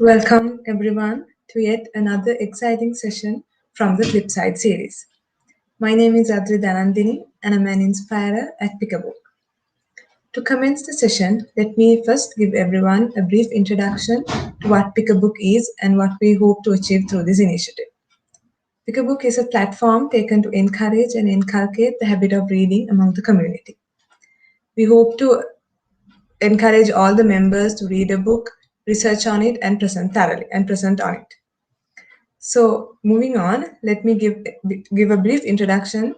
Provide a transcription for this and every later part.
Welcome everyone to yet another exciting session from the Flipside series. My name is Adri Dhanandini and I'm an inspirer at Pick a Book. To commence the session, let me first give everyone a brief introduction to what Pick a Book is and what we hope to achieve through this initiative. Pick a Book is a platform taken to encourage and inculcate the habit of reading among the community. We hope to encourage all the members to read a book, research on it, and present on it. So moving on, let me give a brief introduction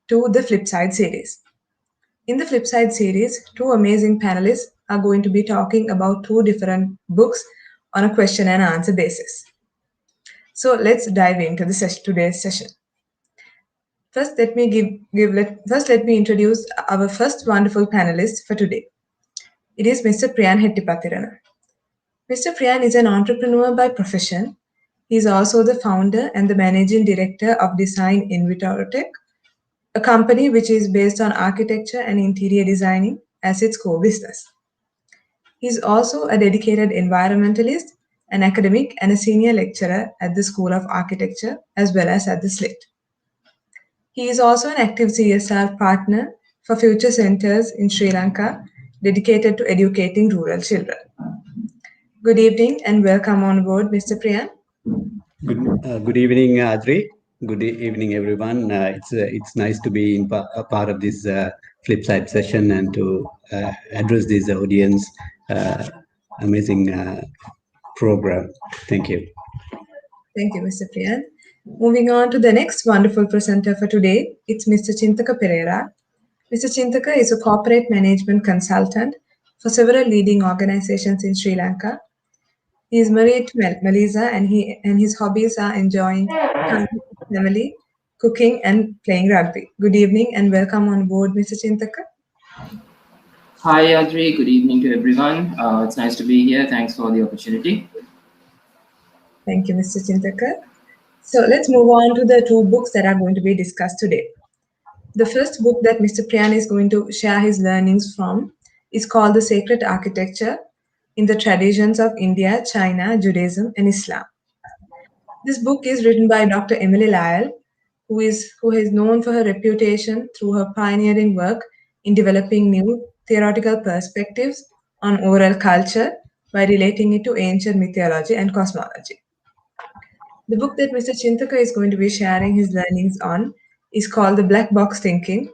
to the Flipside series. In the Flipside series, two amazing panelists are going to be talking about two different books on a question and answer basis. So let's dive into today's session. First, let me introduce our first wonderful panelist for today. It is Mr. Priyan Hettipathirana. Mr. Priyan is an entrepreneur by profession. He is also the founder and the managing director of Design in Devoting, a company which is based on architecture and interior designing as its core business. He is also a dedicated environmentalist, an academic, and a senior lecturer at the School of Architecture as well as at the SLIT. He is also an active CSR partner for Future Centres in Sri Lanka, dedicated to educating rural children. Good evening and welcome on board, Mr. Priyan. Good evening, Adri. Good evening, everyone. It's nice to be a part of this Flipside session and to address this audience. Amazing program. Thank you. Thank you, Mr. Priyan. Moving on to the next wonderful presenter for today, it's Mr. Chintaka Pereira. Mr. Chintaka is a corporate management consultant for several leading organizations in Sri Lanka. He is married to Melissa and his hobbies are enjoying time with his family, cooking and playing rugby. Good evening and welcome on board, Mr. Chintaka. Hi Adri, good evening to everyone. It's nice to be here. Thanks for the opportunity. Thank you, Mr. Chintaka. So let's move on to the two books that are going to be discussed today. The first book that Mr. Priyan is going to share his learnings from is called The Sacred Architecture in the Traditions of India, China, Judaism, and Islam. This book is written by Dr. Emily Lyle, who is known for her reputation through her pioneering work in developing new theoretical perspectives on oral culture by relating it to ancient mythology and cosmology. The book that Mr. Chintaka is going to be sharing his learnings on is called The Black Box Thinking,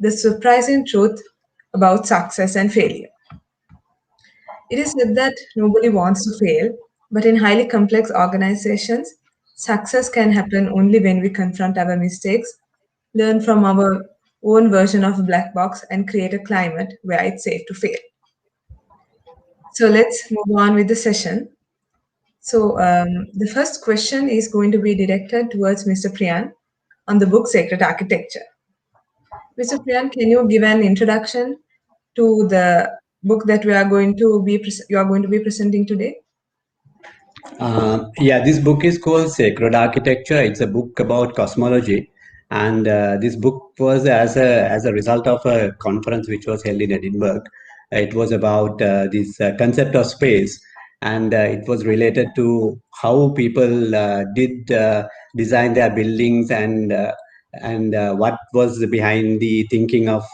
The Surprising Truth About Success and Failure. It is said that nobody wants to fail, but in highly complex organizations, success can happen only when we confront our mistakes, learn from our own version of a black box, and create a climate where it's safe to fail. So let's move on with the session. So the first question is going to be directed towards Mr. Priyan on the book Sacred Architecture. Mr. Priyan, can you give an introduction to the book that you are going to be presenting today? Yeah, this book is called Sacred Architecture. It's a book about cosmology, and this book was as a result of a conference which was held in Edinburgh. It was about this concept of space, and it was related to how people did design their buildings and what was behind the thinking of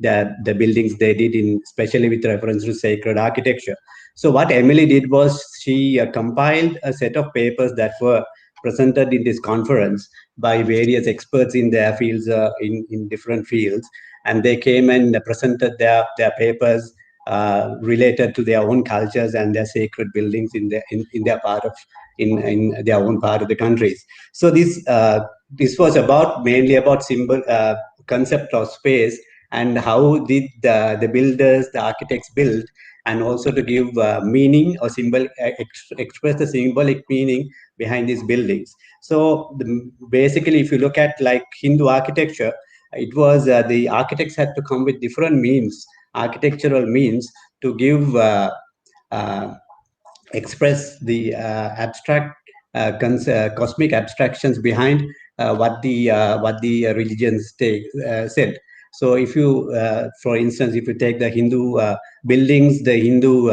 the buildings they did, especially with reference to sacred architecture. So what Emily did was she compiled a set of papers that were presented in this conference by various experts in their fields, in different fields, and they came and presented their papers related to their own cultures and their sacred buildings in their own part of the countries. So this was mainly about concept of space and how did the builders, the architects build, and also to give meaning or express the symbolic meaning behind these buildings. So basically, if you look at like Hindu architecture, it was the architects had to come with different architectural means to give express the abstract cosmic abstractions behind what the religions said. So if you, for instance, if you take the Hindu buildings, the Hindu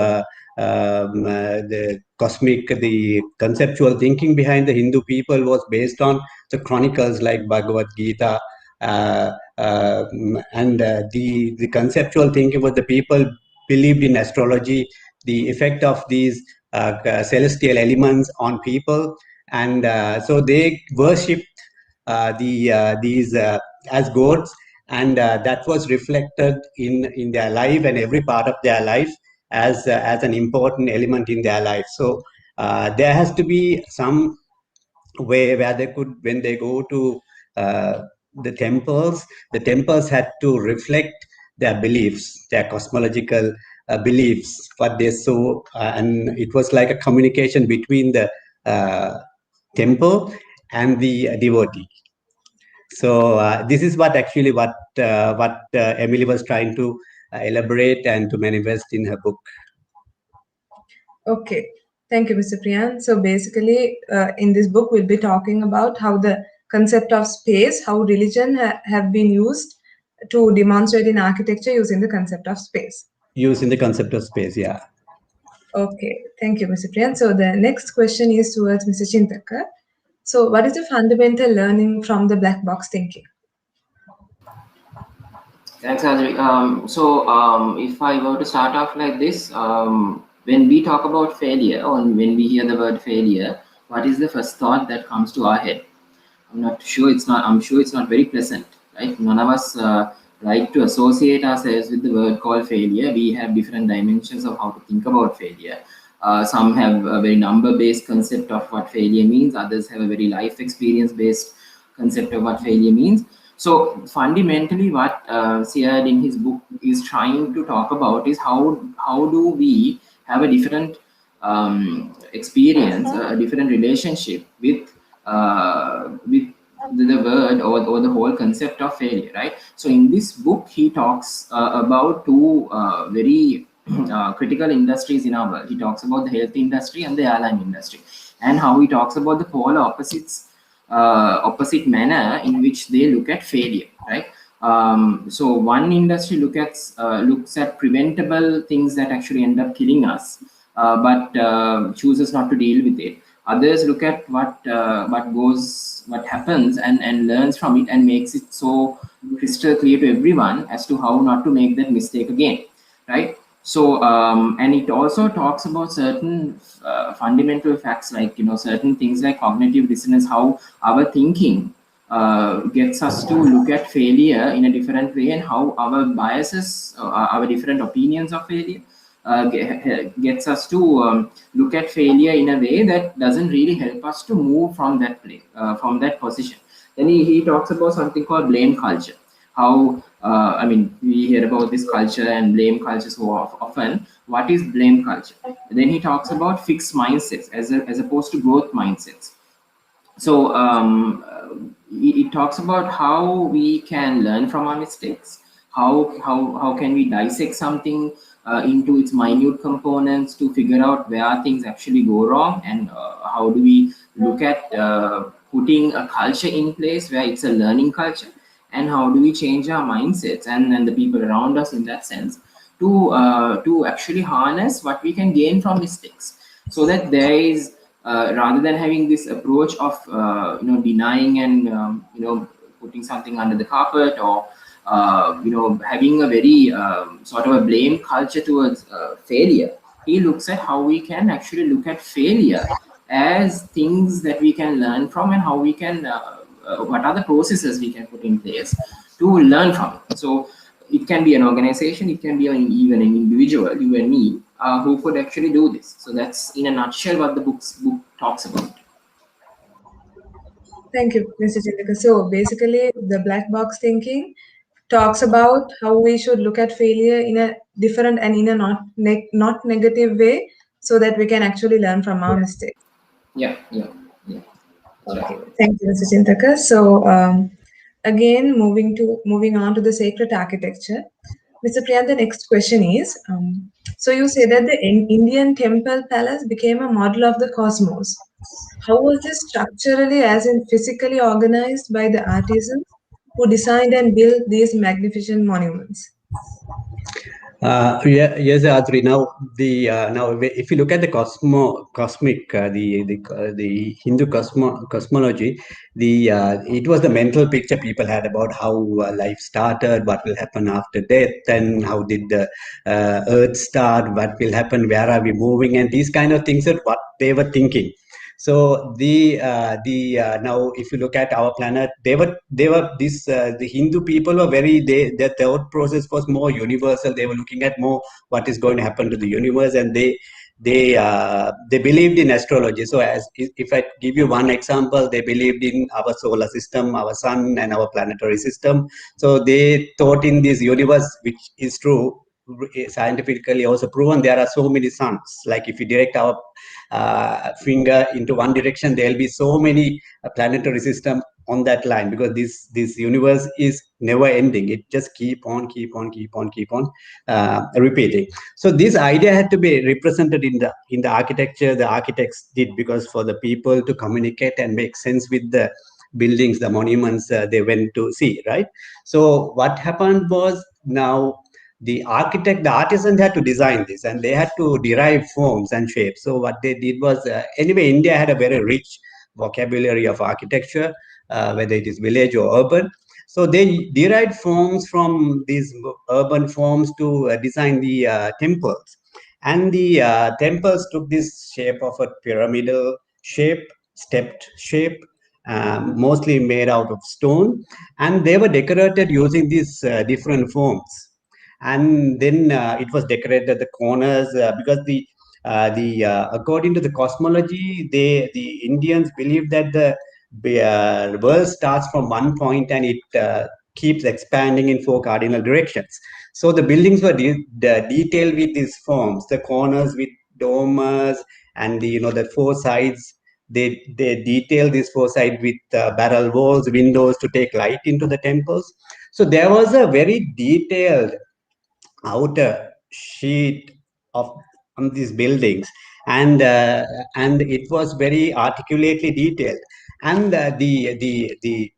the conceptual thinking behind the Hindu people was based on the chronicles like Bhagavad Gita, and the conceptual thinking was the people believed in astrology, the effect of these celestial elements on people, and so they worshipped these as gods, and that was reflected in their life and every part of their life as an important element in their life. So there has to be some way where they could, when they go to uh, the temples had to reflect their beliefs, their cosmological beliefs, what they saw, and it was like a communication between the temple and the devotee. So this is what actually what Emily was trying to elaborate and to manifest in her book. Okay, thank you, Mr. Priyan. So basically, in this book, we'll be talking about how the concept of space, how religion have been used to demonstrate in architecture using the concept of space. Using the concept of space, yeah. Okay, thank you, Mr. Priyan. So the next question is towards Mr. Chintaka. So what is the fundamental learning from the black box thinking? Thanks, Adri. If I were to start off like this, when we talk about failure, or when we hear the word failure, what is the first thought that comes to our head? I'm sure it's not very pleasant, right? None of us like to associate ourselves with the word called failure. We have different dimensions of how to think about failure. Some have a very number-based concept of what failure means. Others have a very life experience-based concept of what failure means. So fundamentally, what Sead in his book is trying to talk about is how do we have a different experience, a different relationship with the word or the whole concept of failure, right? So in this book, he talks about two very critical industries in our world. He talks about the health industry and the airline industry, and how he talks about the polar opposite manner in which they look at failure, right? So one industry looks at preventable things that actually end up killing us, but chooses not to deal with it. Others look at what happens and learns from it and makes it so crystal clear to everyone as to how not to make that mistake again, right? So and it also talks about certain fundamental facts, like certain things like cognitive dissonance, how our thinking gets us to look at failure in a different way, and how our biases, our different opinions of failure gets us to look at failure in a way that doesn't really help us to move from that place, from that position. Then he talks about something called blame culture. How I mean, we hear about this culture and blame culture so often. What is blame culture? Then he talks about fixed mindsets as opposed to growth mindsets. So it talks about how we can learn from our mistakes. How can we dissect something into its minute components to figure out where things actually go wrong, and how do we look at putting a culture in place where it's a learning culture, and how do we change our mindsets and the people around us in that sense to actually harness what we can gain from mistakes, so that there is rather than having this approach of denying and putting something under the carpet, or having a very sort of a blame culture towards failure. He looks at how we can actually look at failure as things that we can learn from, and how we can what are the processes we can put in place to learn from it. So it can be an organization, it can be even an individual, you and me, who could actually do this. So that's in a nutshell what the book talks about. Thank you, Mr. Chindika. So basically, the black box thinking talks about how we should look at failure in a different and in a not negative way, so that we can actually learn from our mistakes. Yeah. Okay, thank you, Mr. Chintaka. So again, moving on to the sacred architecture, Mr. Priya, the next question is: so you say that the Indian temple palace became a model of the cosmos. How was this structurally, as in physically, organized by the artisans who designed and built these magnificent monuments? Yes, Adri. Now, if you look at the cosmic, the Hindu cosmology, it was the mental picture people had about how life started, what will happen after death, and how did the Earth start, what will happen, where are we moving, and these kind of things are what they were thinking. So the now if you look at our planet, they were the Hindu people were their thought process was more universal. They were looking at more what is going to happen to the universe, and they believed in astrology. So if I give you one example, they believed in our solar system, our sun, and our planetary system. So they thought in this universe, which is true, scientifically also proven. There are so many suns. Like if you direct our finger into one direction, there will be so many planetary system on that line, because this universe is never ending. It just keep on repeating. So this idea had to be represented in the architecture the architects did, because for the people to communicate and make sense with the buildings, the monuments they went to see, right? So what happened was, now the artisan had to design this, and they had to derive forms and shapes. So what they did was, anyway, India had a very rich vocabulary of architecture, whether it is village or urban. So they derived forms from these urban forms to design the temples. And the temples took this shape of a pyramidal shape, stepped shape, mostly made out of stone, and they were decorated using these different forms. And then it was decorated at the corners, because the according to the cosmology, the Indians believe that the world starts from one point, and it keeps expanding in four cardinal directions. So the buildings were detailed with these forms, the corners with domes, and the four sides. They detail these four sides with barrel walls, windows to take light into the temples. So there was a very detailed outer sheet of on these buildings, and it was very articulately detailed. And the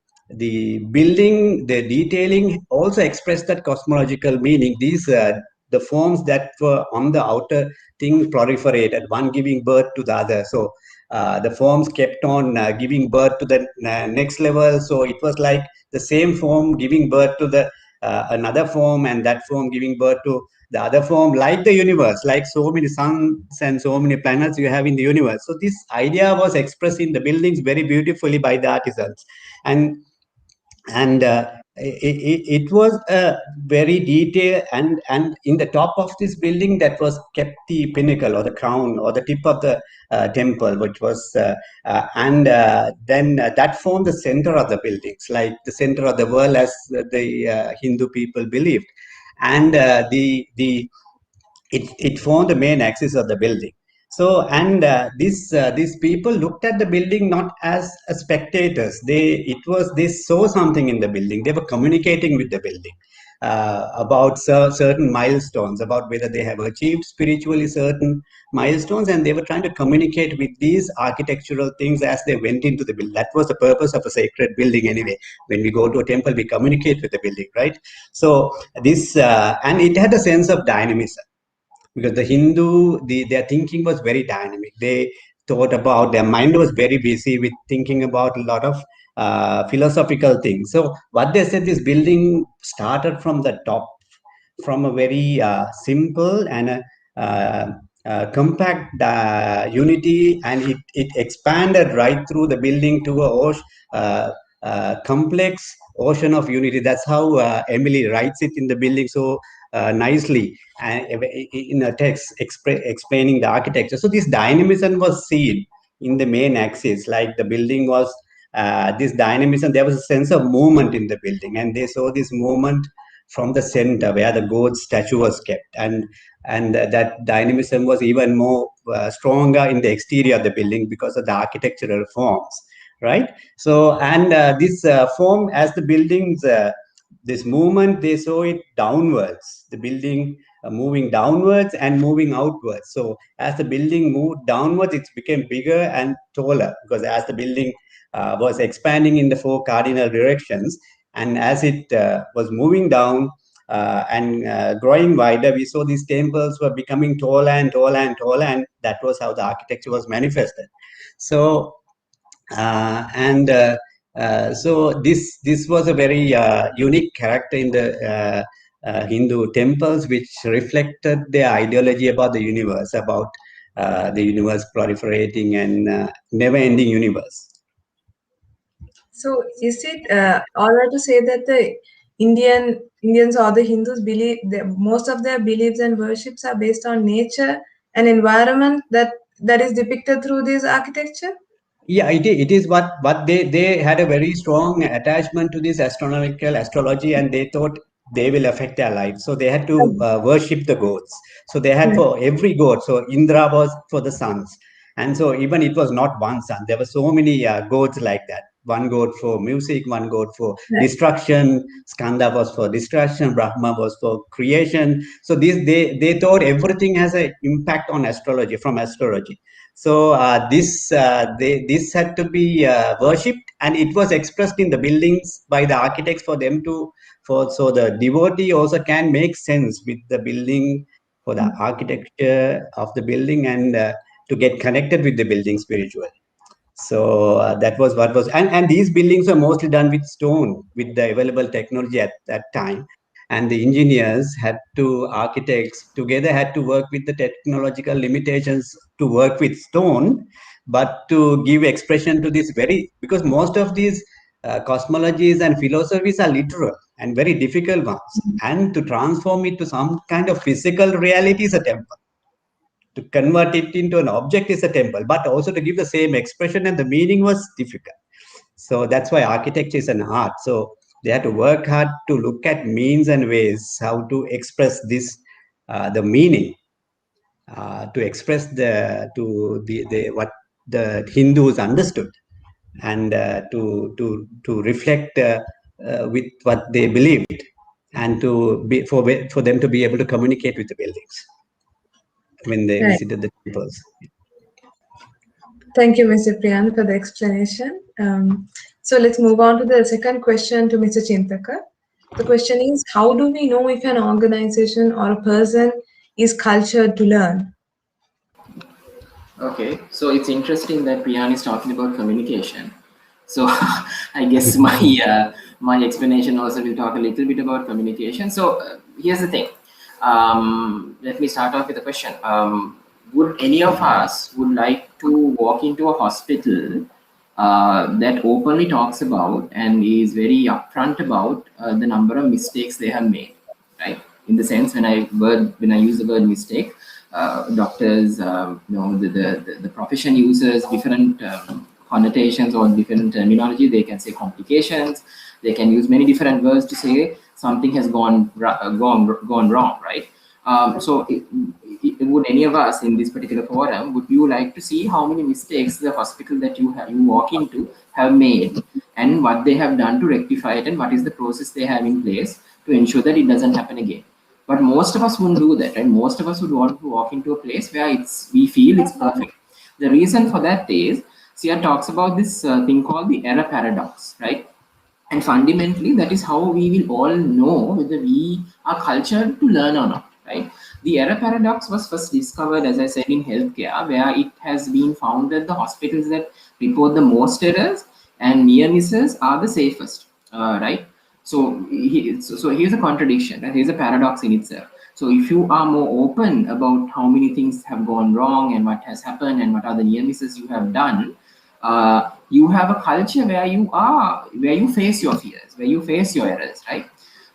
building, the detailing also expressed that cosmological meaning. These the forms that were on the outer thing proliferated, one giving birth to the other. So the forms kept on giving birth to the next level. So it was like the same form giving birth to the another form, and that form giving birth to the other form, like the universe, like so many suns and so many planets you have in the universe. So this idea was expressed in the buildings very beautifully by the artisans. And it was a very detailed, and in the top of this building, that was kept the pinnacle or the crown or the tip of the temple, which was and then that formed the center of the buildings, like the center of the world, as the Hindu people believed. And it formed the main axis of the building. So, and these people looked at the building not as spectators. They saw something in the building. They were communicating with the building about certain milestones, about whether they have achieved spiritually certain milestones, and they were trying to communicate with these architectural things as they went into the building. That was the purpose of a sacred building anyway. When we go to a temple, we communicate with the building, right? So this and it had a sense of dynamism, because the Hindu, their thinking was very dynamic. They thought about, their mind was very busy with thinking about a lot of philosophical things. So what they said, this building started from the top, from a very simple and compact unity, and it expanded right through the building to complex ocean of unity. That's how Emily writes it in the building so nicely, in a text explaining the architecture. So this dynamism was seen in the main axis, like the building was this dynamism. There was a sense of movement in the building, and they saw this movement from the center where the god statue was kept, and that dynamism was even more stronger in the exterior of the building because of the architectural forms, right? So, and this form, as the buildings this movement, they saw it downwards, the building moving downwards and moving outwards. So as the building moved downwards, it became bigger and taller, because as the building was expanding in the four cardinal directions, and as it was moving down, and growing wider, we saw these temples were becoming taller and taller and taller, and that was how the architecture was manifested. So so this was a very unique character in the Hindu temples, which reflected their ideology about the universe, about the universe proliferating and never-ending universe. So is it all right to say that the Indians or the Hindus believe that most of their beliefs and worships are based on nature and environment that is depicted through this architecture? Yeah, it is what they had a very strong attachment to this astronomical astrology, and they thought they will affect their life. So they had to worship the gods. So they had Right. for every god. So Indra was for the suns, and so even it was not one sun. There were so many gods like that. One god for music, one god for Right. destruction. Skanda was for destruction. Brahma was for creation. So they thought everything has an impact on astrology from astrology. So this had to be worshipped, and it was expressed in the buildings by the architects for them to so the devotee also can make sense with the building for the architecture of the building and to get connected with the building spiritually. So that was what was, and these buildings were mostly done with stone with the available technology at that time. And the engineers had to, architects together had to work with the technological limitations to work with stone, but to give expression to this very, because most of these cosmologies and philosophies are literal and very difficult ones. And to transform it to some kind of physical reality is a temple, to convert it into an object is a temple, but also to give the same expression and the meaning was difficult. So that's why architecture is an art. So they had to work hard to look at means and ways how to express this, the meaning, to express the what the Hindus understood, and to reflect with what they believed, and to be for them to be able to communicate with the buildings when they Right. visited the temples. Thank you, Mr. Priyan, for the explanation. So let's move on to the second question to Mr. Chintaka. The question is, how do we know if an organization or a person is cultured to learn? Okay, so it's interesting that Priyan is talking about communication. So I guess my explanation also will talk a little bit about communication. So here's the thing. Let me start off with a question. Would any of us would like to walk into a hospital that openly talks about and is very upfront about the number of mistakes they have made, right? In the sense, when I use the word mistake, doctors, the profession uses different connotations or different terminology. They can say complications. They can use many different words to say something has gone wrong, right? Would any of us in this particular forum, would you like to see how many mistakes the hospital that you walk into have made, and what they have done to rectify it, and what is the process they have in place to ensure that it doesn't happen again? But most of us wouldn't do that, right? Most of us would want to walk into a place where we feel it's perfect. The reason for that is, Sia talks about this thing called the error paradox, right? And fundamentally, that is how we will all know whether we are cultured to learn or not, right? The error paradox was first discovered, as I said, in healthcare, where it has been found that the hospitals that report the most errors and near misses are the safest, right? So here's a contradiction, and here's a paradox in itself. So if you are more open about how many things have gone wrong and what has happened and what are the near misses you have done, you have a culture where you face your fears, where you face your errors, right?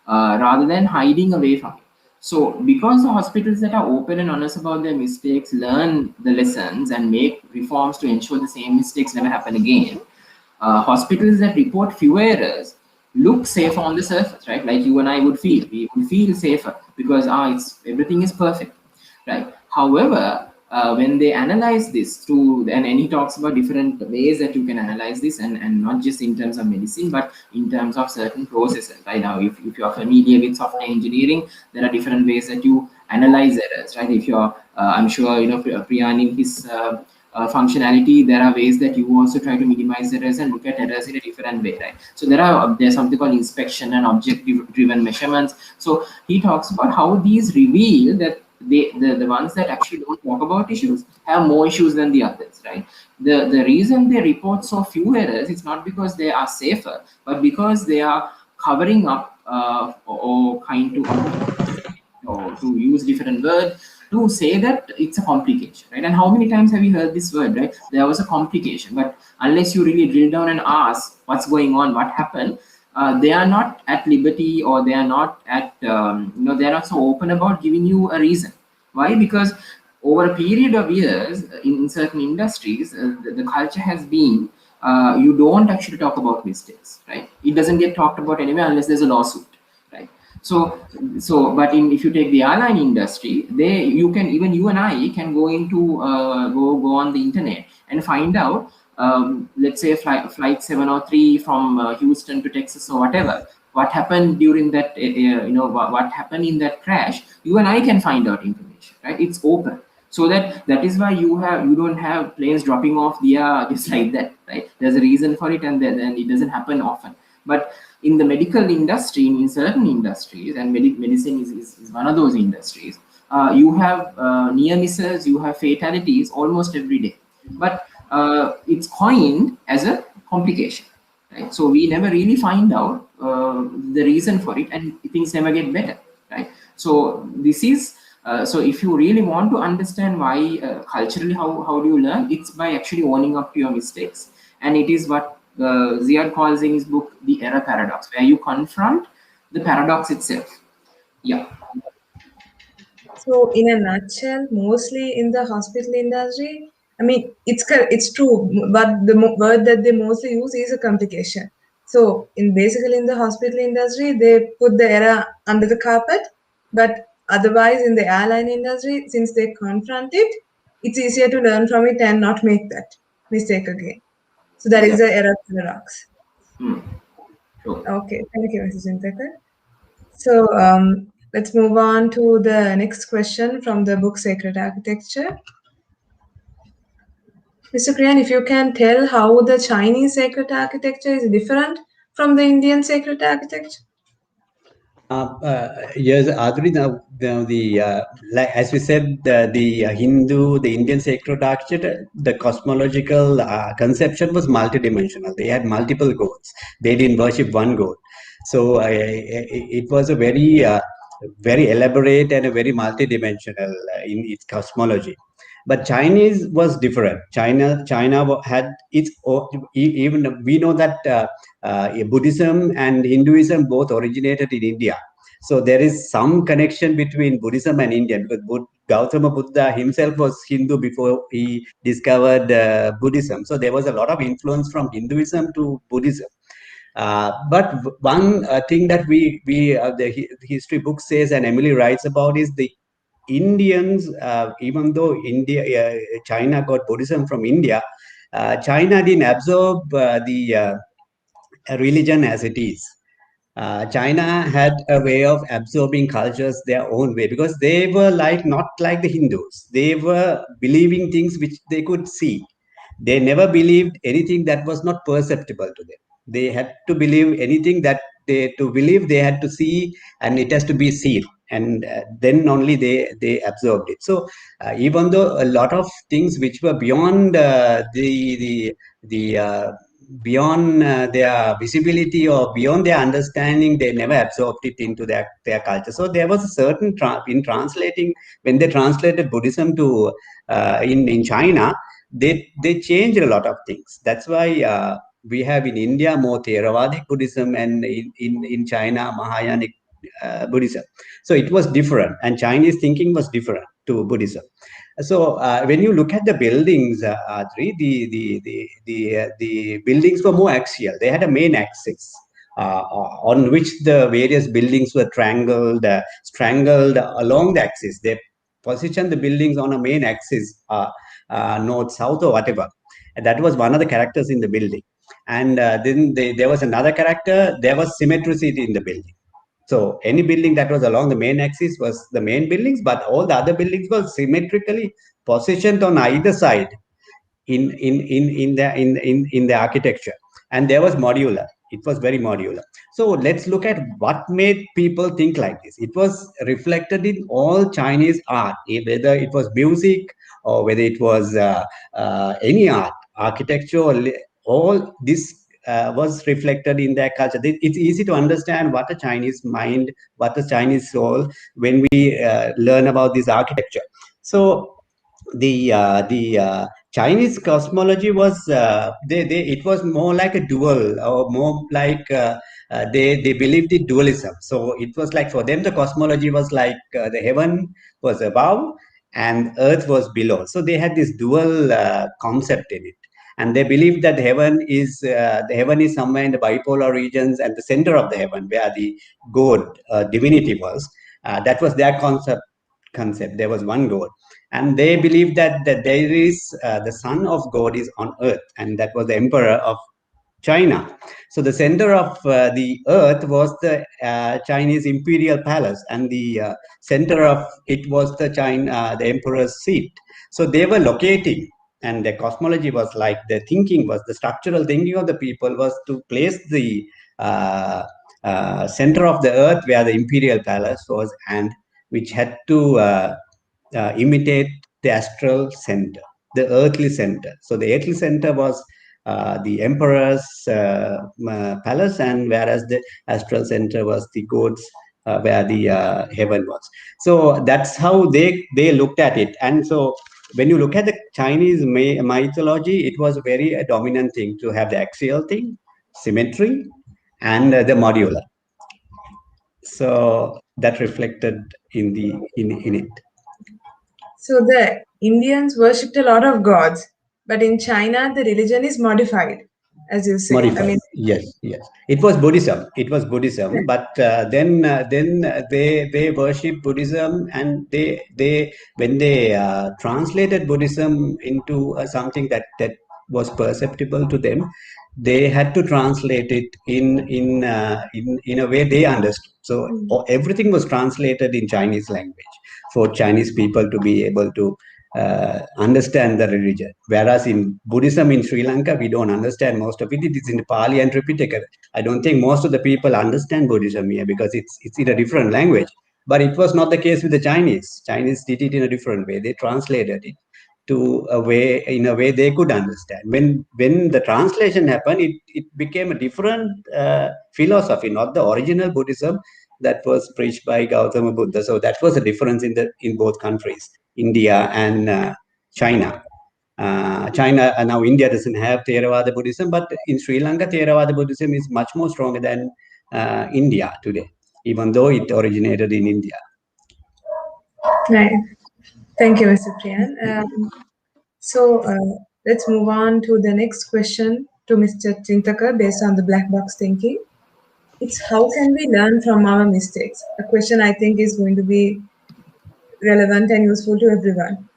Rather than hiding away from it. So because the hospitals that are open and honest about their mistakes learn the lessons and make reforms to ensure the same mistakes never happen again, hospitals that report fewer errors look safer on the surface, right? Like you and I would feel, we would feel safer because it's everything is perfect, right? However, when they analyze this through, and he talks about different ways that you can analyze this, and not just in terms of medicine, but in terms of certain processes, right? Now, if you're familiar with software engineering, there are different ways that you analyze errors, right? If you're, I'm sure, Priyan in his functionality, there are ways that you also try to minimize errors and look at errors in a different way, right? So there's something called inspection and objective driven measurements. So he talks about how these reveal that the ones that actually don't talk about issues have more issues than the others, right? The reason they report so few errors is not because they are safer, but because they are covering up or kind to or to use different word to say that it's a complication, right? And how many times have you heard this word, right? There was a complication, but unless you really drill down and ask what's going on, what happened, they are not at liberty, or they are not at they are not so open about giving you a reason. Why? Because over a period of years in certain industries, the culture has been you don't actually talk about mistakes, right? It doesn't get talked about anyway unless there's a lawsuit, right? But if you take the airline industry, you can, even you and I can go into go on the internet and find out, let's say flight 703 from Houston to Texas or whatever, what happened during that, what happened in that crash. You and I can find out information, right? It's open. So that is why you don't have planes dropping off the air just like that, right? There's a reason for it, and it doesn't happen often. But in the medical industry, in certain industries, and medicine is one of those industries, you have near misses, you have fatalities almost every day. But it's coined as a complication, right? So we never really find out the reason for it, and things never get better, right? So this is so if you really want to understand why culturally, how do you learn, it's by actually owning up to your mistakes. And it is what Ziad calls in his book the error paradox, where you confront the paradox itself. Yeah. So, in a nutshell, mostly in the hospital industry, I mean, it's true, but the word that they mostly use is a complication. So, basically in the hospital industry, they put the error under the carpet, but otherwise in the airline industry, since they confront it, it's easier to learn from it and not make that mistake again. So that is the Exactly. error paradox. Sure. Okay, thank you, Mrs. Chintakar. So let's move on to the next question from the book Sacred Architecture. Mr. Kriyan, if you can tell how the Chinese sacred architecture is different from the Indian sacred architecture? Yes, Adri, like as we said, the Hindu, the Indian sacred architecture, the cosmological conception was multidimensional. They had multiple gods. They didn't worship one god. So it was a very elaborate and a very multidimensional in its cosmology. But Chinese was different. China had its even we know that Buddhism and Hinduism both originated in India. So there is some connection between Buddhism and India, because Gautama Buddha himself was Hindu before he discovered Buddhism. So there was a lot of influence from Hinduism to Buddhism. But one thing that the history book says, and Emily writes about, is the Indians, even though China got Buddhism from India, China didn't absorb the religion as it is. China had a way of absorbing cultures their own way, because they were not like the Hindus. They were believing things which they could see. They never believed anything that was not perceptible to them. They had to believe anything that to believe they had to see, and it has to be seen, and then only they absorbed it. So even though a lot of things which were beyond the beyond their visibility or beyond their understanding, they never absorbed it into their culture. So there was a certain in translating, when they translated Buddhism to in China, they changed a lot of things. That's why we have in India more Theravadic Buddhism, and in China Mahayanic Buddhism. So it was different, and Chinese thinking was different to Buddhism. So when you look at the buildings, Adri, the buildings were more axial. They had a main axis on which the various buildings were strangled along the axis. They positioned the buildings on a main axis, north, south, or whatever. And that was one of the characters in the building. And then there was another character. There was symmetricity in the building. So any building that was along the main axis was the main buildings, but all the other buildings were symmetrically positioned on either side in the architecture, and there was modular. It was very modular. So let's look at what made people think like this. It was reflected in all Chinese art, whether it was music or whether it was any art, architecture, all this was reflected in their culture. It's easy to understand what a Chinese mind, what a Chinese soul, when we learn about this architecture. So the Chinese cosmology was it was more like a dual, or more like they believed in dualism. So it was like, for them the cosmology was like the heaven was above and earth was below. So they had this dual concept in it, and they believed that the heaven is somewhere in the bipolar regions, and the center of the heaven where the god divinity was. That was their concept. There was one god, and they believed that there is the son of God is on earth, and that was the emperor of China. So the center of the earth was the Chinese imperial palace, and the center of it was the emperor's seat. So they were locating, and the cosmology was like, the structural thinking of the people was to place the uh, center of the earth where the imperial palace was, and which had to imitate the astral center, the earthly center. So the earthly center was the emperor's palace, and whereas the astral center was the god's, where the heaven was. So that's how they looked at it. And so when you look at the Chinese mythology, it was a very dominant thing to have the axial thing, symmetry, and the modular. So that reflected in it. So the Indians worshipped a lot of gods, but in China the religion is modified, as you say. I Modified. mean, Yes. It was Buddhism. But then they worship Buddhism, and they when they translated Buddhism into something that was perceptible to them, they had to translate it in a way they understood. So everything was translated in Chinese language for Chinese people to be able to understand the religion. Whereas in Buddhism in Sri Lanka, we don't understand most of it. It is in Pali and Tripitaka. I don't think most of the people understand Buddhism here because it's in a different language. But it was not the case with the Chinese. Chinese did it in a different way. They translated it in a way they could understand. When the translation happened, it became a different philosophy, not the original Buddhism that was preached by Gautama Buddha. So that was a difference in both countries, India and China. China, now India doesn't have Theravada Buddhism, but in Sri Lanka, Theravada Buddhism is much more stronger than India today, even though it originated in India. nice. Thank you, Mr. Priyan. So let's move on to the next question to Mr. Chintaka based on the black box thinking. It's how can we learn from our mistakes? A question I think is going to be relevant and useful to everyone.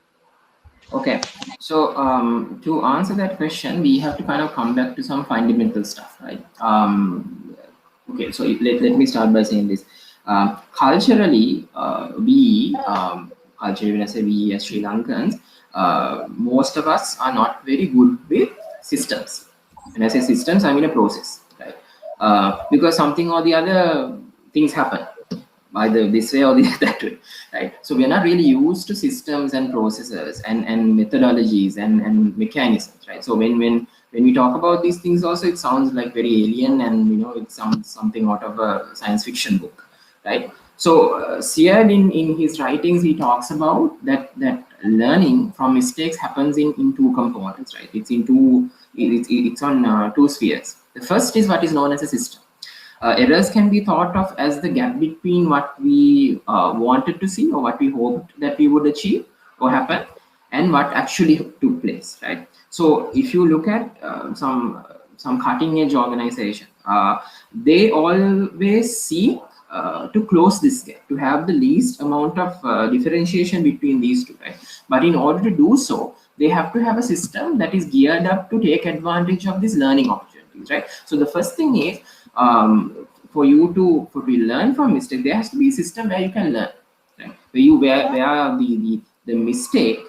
Okay, so to answer that question, we have to kind of come back to some fundamental stuff, right? Okay, so let me start by saying this. Culturally, culturally, when I say we as Sri Lankans, most of us are not very good with systems. When I say systems, I mean a process, right? Because something or the other things happen, either this way or that way, right? So we're not really used to systems and processes and methodologies and mechanisms, right? So when we talk about these things, also it sounds like very alien, and it sounds something out of a science fiction book, right? So Seard in his writings, he talks about that learning from mistakes happens in two components, right? It's on two spheres. The first is what is known as a system. Errors can be thought of as the gap between what we wanted to see or what we hoped that we would achieve or happen and what actually took place, right? So if you look at some cutting edge organization, they always seek to close this gap, to have the least amount of differentiation between these two, right? But in order to do so, they have to have a system that is geared up to take advantage of these learning opportunities, right? So the first thing is, for you to learn from mistake, there has to be a system where you can learn, right? Where the mistake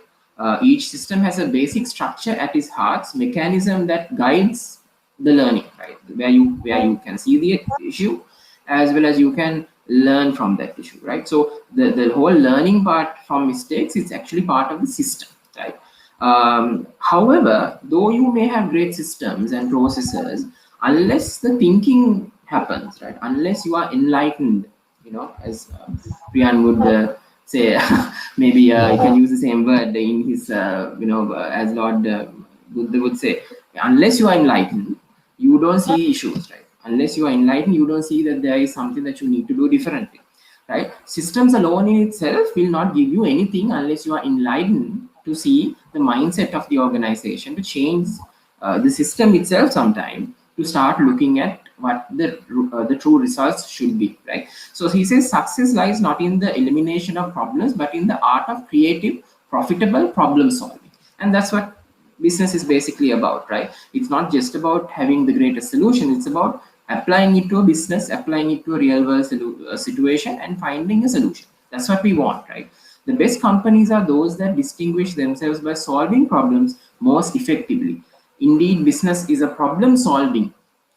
Each system has a basic structure at its heart, mechanism that guides the learning, right? Where you can see the issue as well as you can learn from that issue, right? So the whole learning part from mistakes is actually part of the system, right? However, though you may have great systems and processes, unless the thinking happens, right? Unless you are enlightened, as Priyan would say, maybe you can use the same word in his, as Lord Buddha would say, unless you are enlightened, you don't see issues, right? Unless you are enlightened, you don't see that there is something that you need to do differently, right? Systems alone in itself will not give you anything unless you are enlightened to see the mindset of the organization, to change the system itself sometime, to start looking at what the true results should be, right? So he says success lies not in the elimination of problems but in the art of creative profitable problem solving. And that's what business is basically about, right? It's not just about having the greatest solution, it's about applying it to a business, applying it to a real world situation and finding a solution. That's what we want, right? The best companies are those that distinguish themselves by solving problems most effectively. Indeed, business is a problem solving.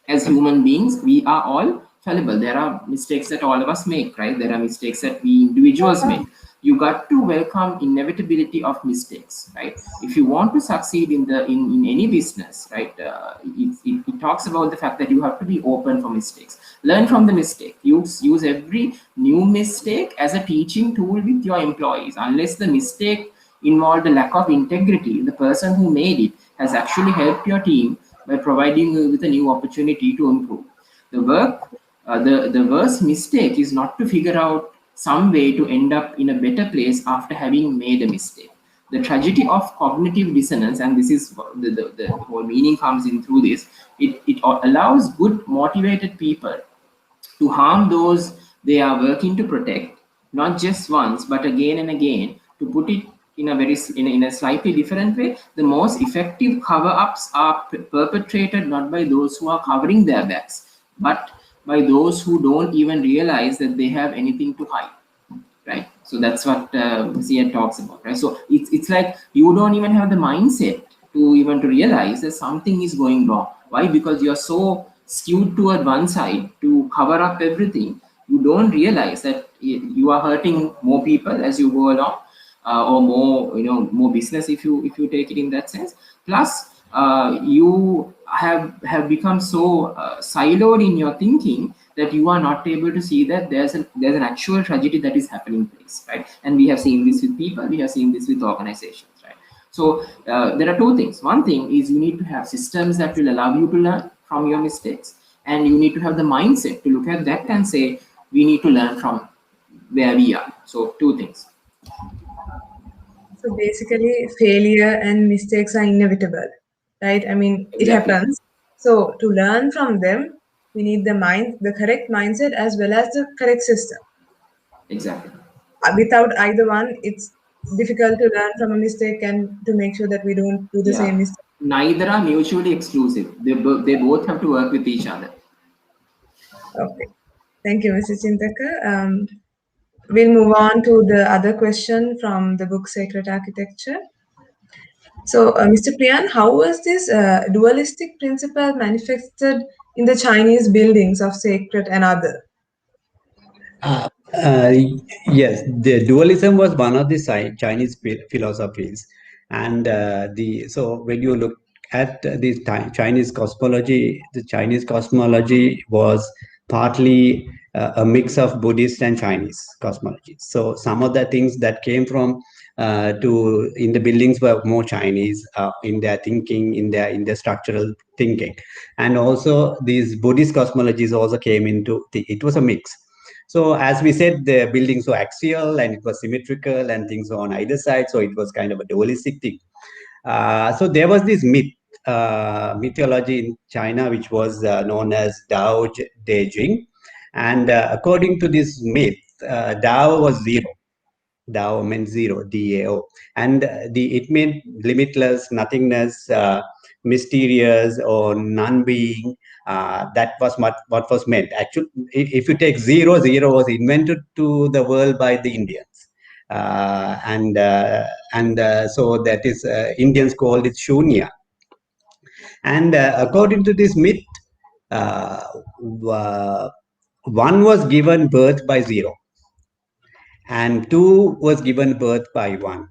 As human beings, we are all fallible. There are mistakes that all of us make, right? There are mistakes that we individuals make. You got to welcome inevitability of mistakes, right? If you want to succeed in any business, right, it talks about the fact that you have to be open for mistakes. Learn from the mistake. Use every new mistake as a teaching tool with your employees. Unless the mistake involved a lack of integrity, the person who made it has actually helped your team by providing you with a new opportunity to improve. The worst mistake is not to figure out some way to end up in a better place after having made a mistake. The tragedy of cognitive dissonance, and this is the whole meaning comes in through this, it allows good motivated people to harm those they are working to protect, not just once but again and again. To put it in a in a slightly different way, the most effective cover-ups are perpetrated not by those who are covering their backs, but by those who don't even realize that they have anything to hide, right? So that's what Sia talks about, right? So it's like you don't even have the mindset to even to realize that something is going wrong. Why? Because you're so skewed toward one side to cover up everything. You don't realize that you are hurting more people as you go along, or more, more business if you take it in that sense. Plus, you have become so siloed in your thinking that you are not able to see that there's an actual tragedy that is happening place, right? And we have seen this with people, we have seen this with organizations, right? So there are two things. One thing is you need to have systems that will allow you to learn from your mistakes, and you need to have the mindset to look at that and say we need to learn from where we are. So two things. So basically, failure and mistakes are inevitable, right? I mean, it Exactly. happens. So to learn from them, we need the correct mindset as well as the correct system. Exactly. Without either one, it's difficult to learn from a mistake and to make sure that we don't do the Yeah. same mistake. Neither are mutually exclusive. They both have to work with each other. Okay. Thank you, Mrs. Chintaka. We'll move on to the other question from the book Sacred Architecture. So, Mr. Priyan, how was this dualistic principle manifested in the Chinese buildings of sacred and other? Uh, uh, yes, the dualism was one of the Chinese philosophies, and the so when you look at the Chinese cosmology, the Chinese cosmology was partly a mix of Buddhist and Chinese cosmology. So some of the things that came from to in the buildings were more Chinese in their thinking, in their structural thinking, and also these Buddhist cosmologies also came into it was a mix. So as we said, the buildings were axial and it was symmetrical and things were on either side. So it was kind of a dualistic thing. So there was this mythology in China, which was known as Dao De Jing. And according to this myth, Dao was zero. Dao meant zero, DAO, and it meant limitless, nothingness, mysterious, or non-being. That was what was meant. Actually, if you take zero, zero was invented to the world by the Indians. So that is Indians called it Shunya. And according to this myth, uh, one was given birth by 0, and 2 was given birth by 1,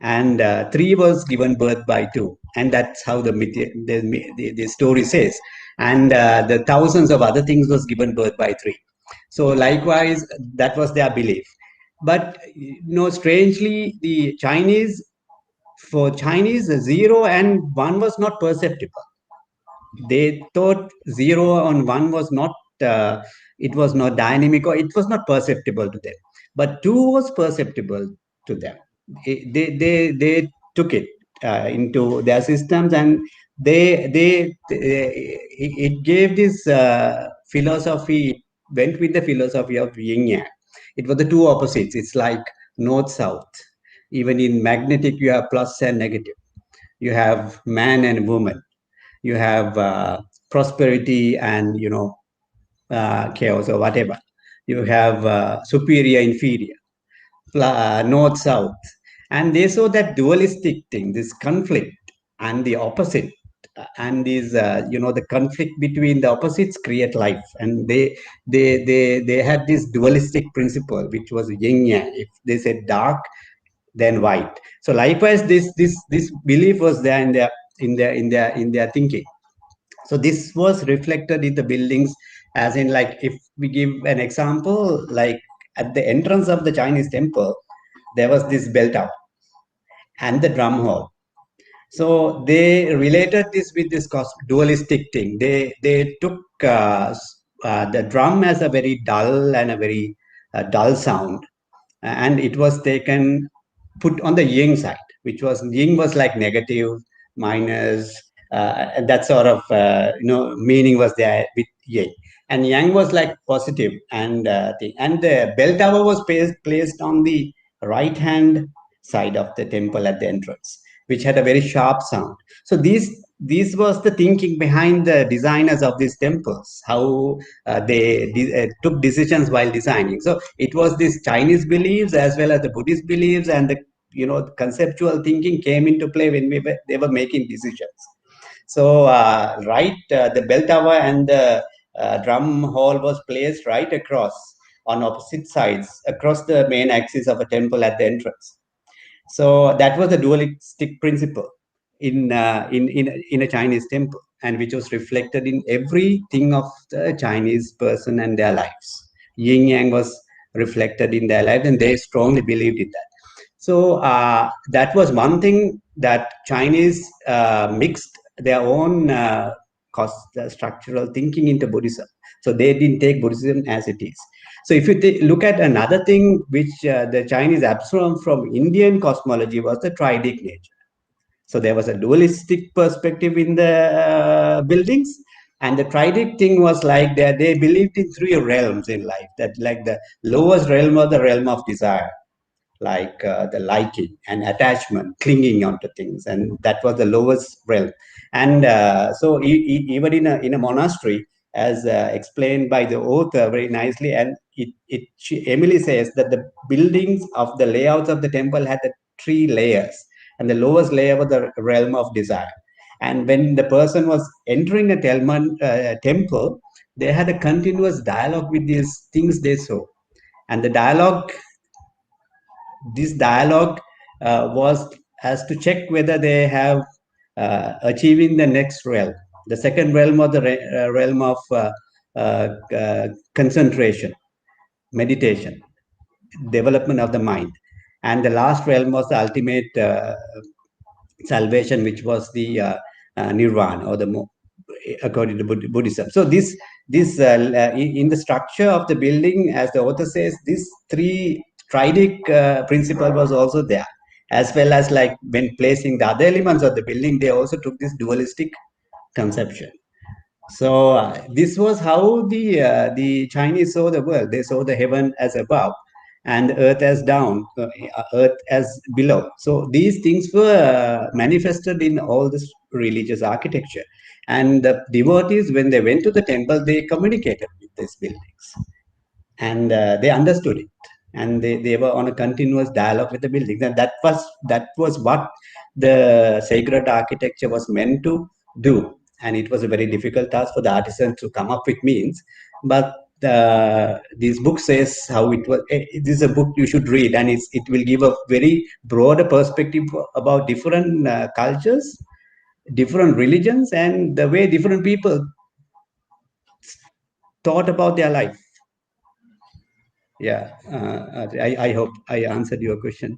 and 3 was given birth by 2, and that's how the story says. And the thousands of other things was given birth by 3. So likewise, that was their belief. But strangely, for Chinese, 0 and 1 was not perceptible. They thought 0 and 1 was not it was not dynamic, or it was not perceptible to them, but 2 was perceptible to them. They took it into their systems, and it gave this philosophy, went with the philosophy of yin yang. It was the two opposites. It's like north south. Even in magnetic, you have plus and negative. You have man and woman. You have prosperity and chaos or whatever. You have superior, inferior, north, south, and they saw that dualistic thing, this conflict and the opposite, and these the conflict between the opposites create life, and they had this dualistic principle, which was yin yang. If they said dark, then white. So likewise, this belief was there in their thinking. So this was reflected in the buildings, as in, like, if we give an example, like at the entrance of the Chinese temple, there was this bell tower and the drum hall. So they related this with this dualistic thing. They took the drum as a very dull and a very dull sound, and it was taken, put on the yin side, which was, yin was like negative, minus, and that sort of meaning was there with yin, and yang was like positive and thing. And the bell tower was placed on the right hand side of the temple at the entrance, which had a very sharp sound. So these was the thinking behind the designers of these temples, how they took decisions while designing. So it was this Chinese beliefs as well as the Buddhist beliefs, and the conceptual thinking came into play when they were making decisions. So the bell tower and the drum hall was placed right across, on opposite sides, across the main axis of a temple at the entrance. So that was the dualistic principle in a Chinese temple, and which was reflected in everything of the Chinese person and their lives. Yin yang was reflected in their lives, and they strongly believed in that. So that was one thing, that Chinese mixed their own structural thinking into Buddhism. So they didn't take Buddhism as it is. So if you look at another thing which the Chinese absorbed from Indian cosmology, was the triadic nature. So there was a dualistic perspective in the buildings, and the triadic thing was like that they believed in 3 realms in life. That, like, the lowest realm was the realm of desire, like the liking and attachment, clinging onto things, and that was the lowest realm. And so even in a monastery, as explained by the author very nicely, and Emily says that the buildings of the layouts of the temple had the 3 layers, and the lowest layer was the realm of desire. And when the person was entering a temple, they had a continuous dialogue with these things they saw, and this dialogue was as to check whether they have achieving the next realm. The second realm was the realm of concentration, meditation, development of the mind. And the last realm was the ultimate salvation, which was the nirvana, or according to Buddhism. So this in the structure of the building, as the author says, this 3 triadic principle was also there, as well as, like, when placing the other elements of the building, they also took this dualistic conception. So this was how the Chinese saw the world. They saw the heaven as above and earth as down, earth as below. So these things were manifested in all this religious architecture. And the devotees, when they went to the temple, they communicated with these buildings, and they understood it. and they were on a continuous dialogue with the buildings, and that was what the sacred architecture was meant to do. And it was a very difficult task for the artisans to come up with means, but this book says how it was. This is a book you should read, and it will give a very broader perspective about different cultures, different religions, and the way different people thought about their life. Yeah, I hope I answered your question.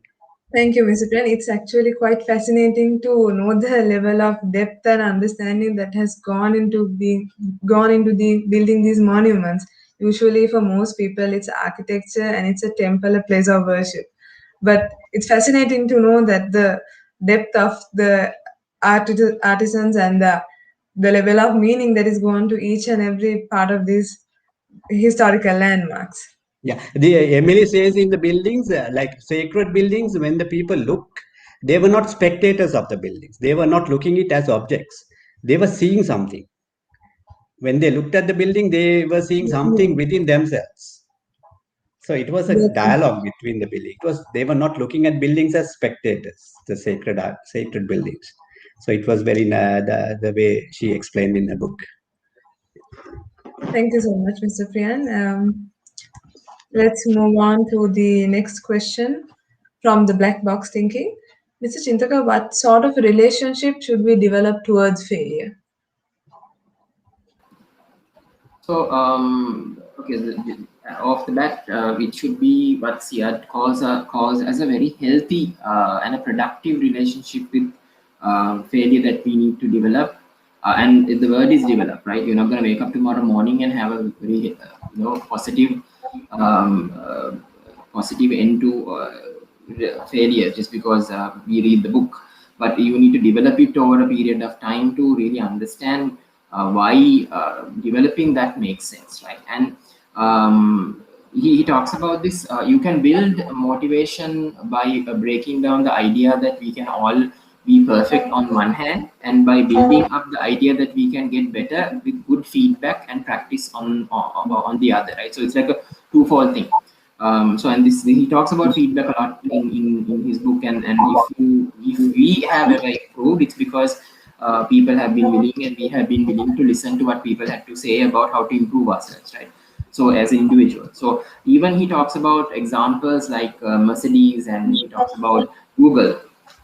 Thank you, Mr. Priyan. It's actually quite fascinating to know the level of depth and understanding that has gone into the building these monuments. Usually, for most people, it's architecture and it's a temple, a place of worship. But it's fascinating to know that the depth of the artisans and the level of meaning that is gone to each and every part of these historical landmarks. Yeah, the Emily says in the buildings, like sacred buildings, when the people look, they were not spectators of the buildings. They were not looking it as objects. They were seeing something. When they looked at the building, they were seeing something within themselves. So it was a dialogue between the building. They were not looking at buildings as spectators, the sacred buildings. So it was very the way she explained in the book. Thank you so much, Mr. Priyan. Let's move on to the next question from the black box thinking. Mr. Chintaka, what sort of relationship should we develop towards failure? So, okay, off the bat, it should be what Siad calls as a very healthy and a productive relationship with failure that we need to develop. And the word is develop, right? You're not going to wake up tomorrow morning and have a very positive positive end to failure just because we read the book. But you need to develop it over a period of time to really understand why developing that makes sense, right? And he talks about this. You can build motivation by breaking down the idea that we can all be perfect on one hand, and by building up the idea that we can get better with good feedback and practice on the other, right? So it's like a twofold thing. So and this he talks about feedback a lot in his book, and if we have ever improved, it's because people have been willing, and we have been willing to listen to what people had to say about how to improve ourselves, right? So as an individual, so even he talks about examples like Mercedes, and he talks about Google,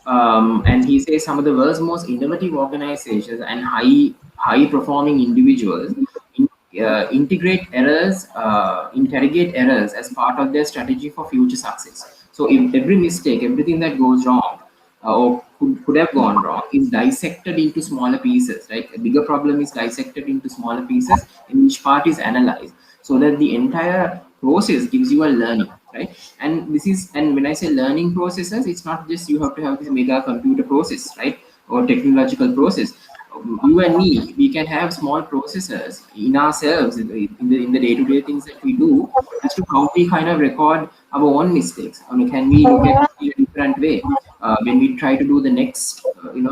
and he says some of the world's most innovative organizations and high performing individuals integrate errors, interrogate errors as part of their strategy for future success. So if every mistake, everything that goes wrong or could have gone wrong is dissected into smaller pieces, right? A bigger problem is dissected into smaller pieces, and each part is analyzed so that the entire process gives you a learning, right? And this is, and when I say learning processes, it's not just you have to have this mega computer process, right? Or technological process. You and me, we can have small processes in ourselves in the day-to-day things that we do as to how we kind of record our own mistakes. I mean, can we look at it in a different way when we try to do the next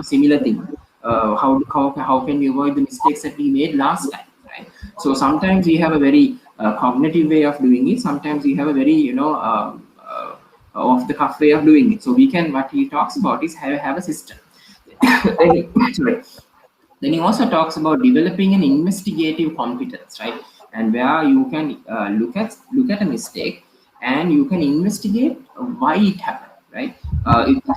similar thing? How can we avoid the mistakes that we made last time, right? So sometimes we have a very cognitive way of doing it. Sometimes we have a very off the cuff way of doing it. So we can, what he talks about is have a system. Sorry. Then he also talks about developing an investigative competence, right? And where you can look at a mistake and you can investigate why it happened, right?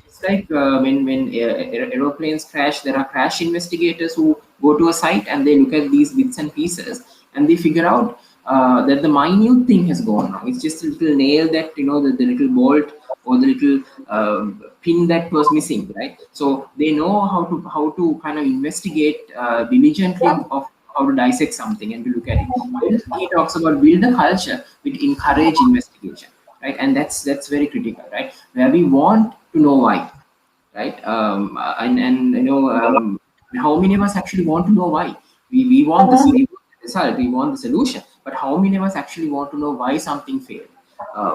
It's like when aeroplanes crash, there are crash investigators who go to a site and they look at these bits and pieces and they figure out that the minute thing has gone wrong. It's just a little nail that the little bolt or the little pin that was missing, right? So they know how to kind of investigate diligently of how to dissect something and to look at it. Then he talks about build a culture which encourage investigation, right? And that's very critical, right? Where we want to know why, right? How many of us actually want to know why? We want the result, we want the solution, but how many of us actually want to know why something failed?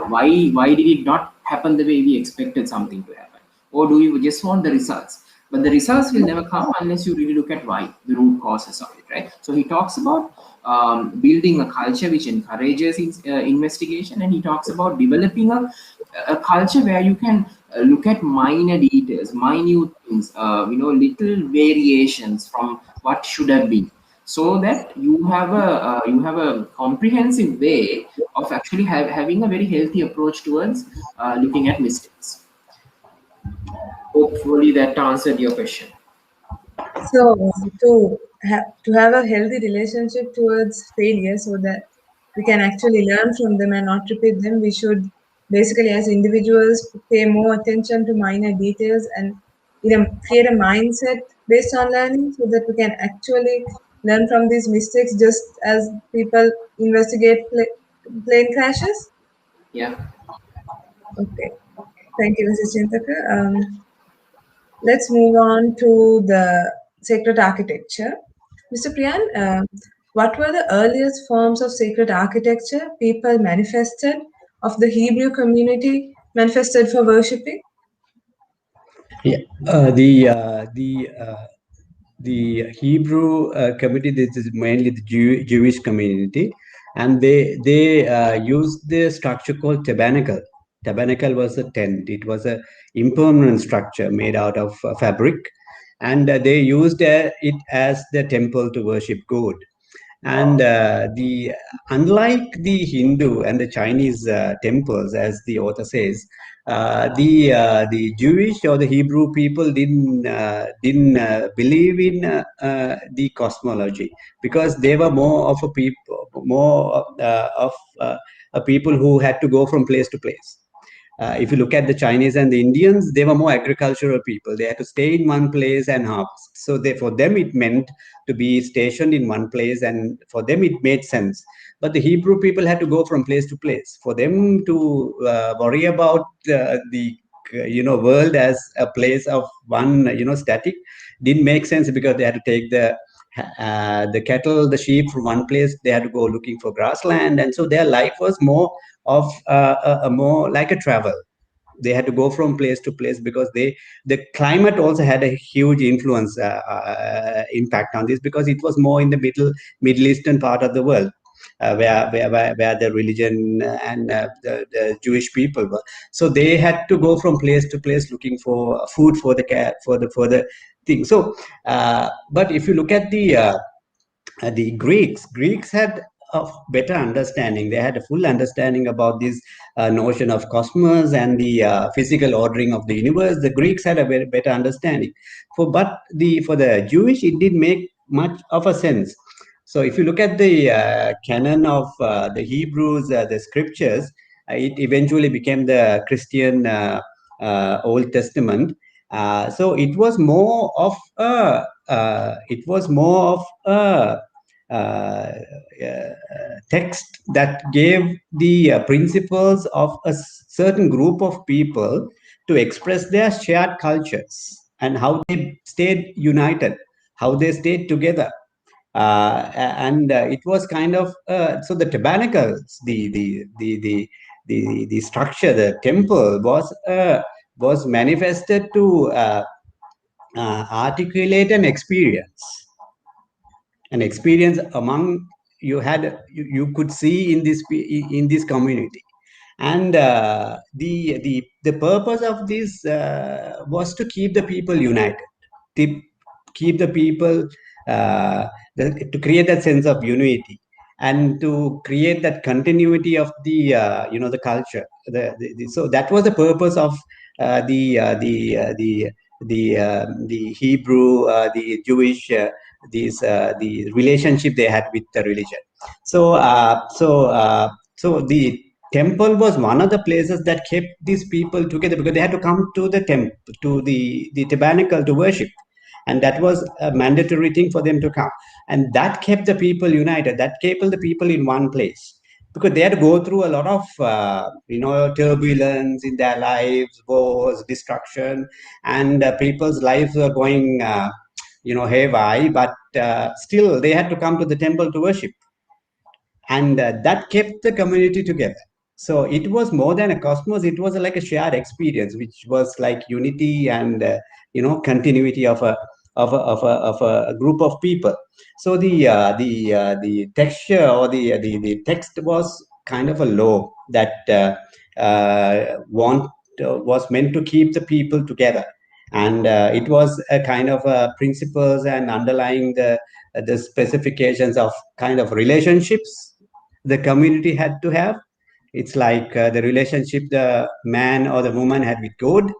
Why did it not happen the way we expected something to happen? Or do you just want the results? But the results will never come unless you really look at why, the root causes of it, right? So he talks about building a culture which encourages investigation, and he talks about developing a culture where you can look at minor details, minute things, little variations from what should have been, so that you have a comprehensive way of actually having a very healthy approach towards looking at mistakes. Hopefully that answered your question. So to have a healthy relationship towards failure, so that we can actually learn from them and not repeat them, we should basically, as individuals, pay more attention to minor details and create a mindset based on learning, so that we can actually learn from these mistakes, just as people investigate plane crashes. Yeah. Okay, thank you, Mrs. Chintaka. Let's move on to the sacred architecture. Mr. Priyan, what were the earliest forms of sacred architecture people manifested, of the Hebrew community manifested for worshipping? Yeah, the Hebrew community. This is mainly the Jewish community, and they used the structure called tabernacle. Tabernacle was a tent. It was a impermanent structure made out of fabric, and they used it as the temple to worship God. And the unlike the Hindu and the Chinese temples, as the author says, the Jewish or the Hebrew people didn't believe in the cosmology, because they were more of a people who had to go from place to place. If you look at the Chinese and the Indians, they were more agricultural people. They had to stay in one place and harvest. So for them, it meant to be stationed in one place, and for them, it made sense. But the Hebrew people had to go from place to place. For them to worry about the world as a place of one static didn't make sense, because they had to take the cattle, the sheep from one place. They had to go looking for grassland, and so their life was more of more like a travel. They had to go from place to place, because the climate also had a huge influence impact on this, because it was more in the Middle Eastern part of the world, where the religion and the Jewish people were. So they had to go from place to place looking for food for the cat, for the thing. So but if you look at the Greeks had a better understanding. They had a full understanding about this notion of cosmos and the physical ordering of the universe. The Greeks had a very better understanding. For the Jewish, it didn't make much of a sense. So if you look at the canon of the Hebrews, the scriptures, it eventually became the Christian Old Testament. So it was more of a uh, text that gave the principles of a certain group of people to express their shared cultures, and how they stayed united, how they stayed together. And it was kind of so the tabernacles, the structure, the temple was manifested to articulate an experience among you could see in this community. And the purpose of this was to keep the people united, to keep the people to create that sense of unity, and to create that continuity of the culture. So that was the purpose of the Hebrew, the Jewish, the relationship they had with the religion. So the temple was one of the places that kept these people together, because they had to come to the temple, to the tabernacle, to worship, and that was a mandatory thing for them to come, and that kept the people united, that kept the people in one place, because they had to go through a lot of turbulence in their lives, wars, destruction, and people's lives were going haywire, but still they had to come to the temple to worship, and that kept the community together. So it was more than a cosmos, it was like a shared experience, which was like unity and continuity of of a group of people. So the texture or the text was kind of a law that was meant to keep the people together, and it was a kind of principles and underlying the specifications of kind of relationships the community had to have. It's like the relationship the man or the woman had with God,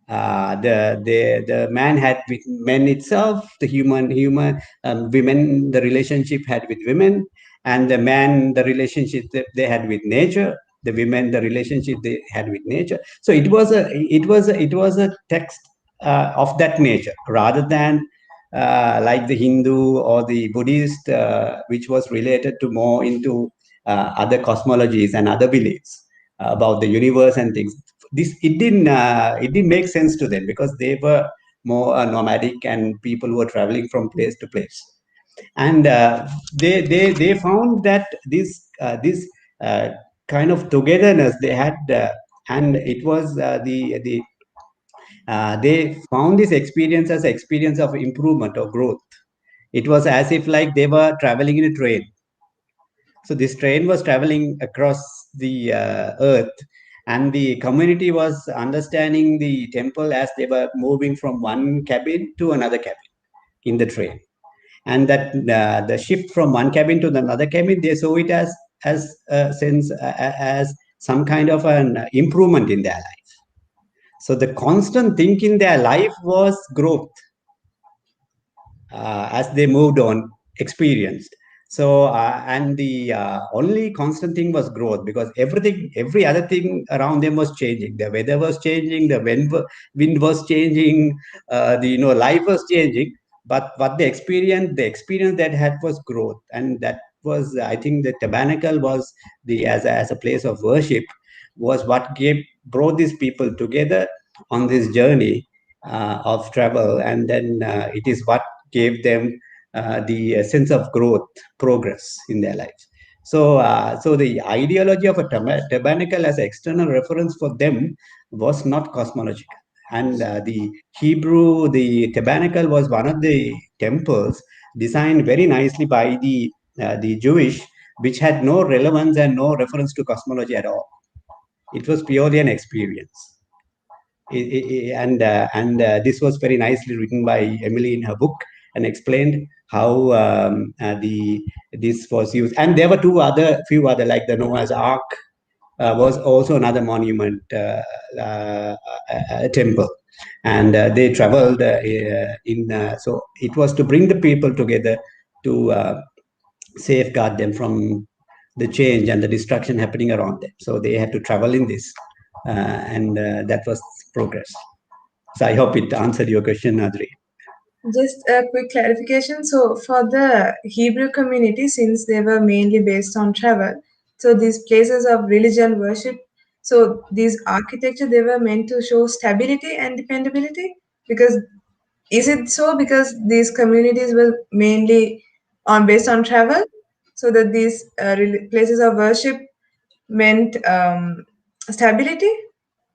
the man had with men itself, the human women, the relationship had with women, and the man, the relationship that they had with nature, the women, the relationship they had with nature. So it was a text of that nature, rather than like the Hindu or the Buddhist, which was related to more into other cosmologies and other beliefs about the universe and things. It didn't make sense to them, because they were more nomadic and people who were traveling from place to place, and they found that this kind of togetherness they had, and it was they found this experience as an experience of improvement or growth. It was as if like they were traveling in a train. So this train was traveling across the earth, and the community was understanding the temple as they were moving from one cabin to another cabin in the train. And that the shift from one cabin to another cabin, they saw it as a sense as some kind of an improvement in their life. So the constant thing in their life was growth, as they moved on, experienced. So and the only constant thing was growth, because every other thing around them was changing. The weather was changing, the wind was changing, the life was changing. But what the experience that had was growth, and that was, I think, the tabernacle was the as a place of worship, was what brought these people together on this journey of travel, and then it is what gave them the sense of growth, progress in their lives. So the ideology of a tabernacle as an external reference for them was not cosmological. And the tabernacle was one of the temples designed very nicely by the Jewish, which had no relevance and no reference to cosmology at all. It was purely an experience. And this was very nicely written by Emily in her book, and explained how this was used. And there were few other, like the Noah's Ark was also another monument temple, and they traveled so it was to bring the people together to safeguard them from the change and the destruction happening around them. So they had to travel in this, and that was progress. So I hope it answered your question, Adri. Just a quick clarification. So, for the Hebrew community, since they were mainly based on travel, so these places of religion worship, so these architecture, they were meant to show stability and dependability. Because is it so? Because these communities were mainly based on travel, so that these places of worship meant stability.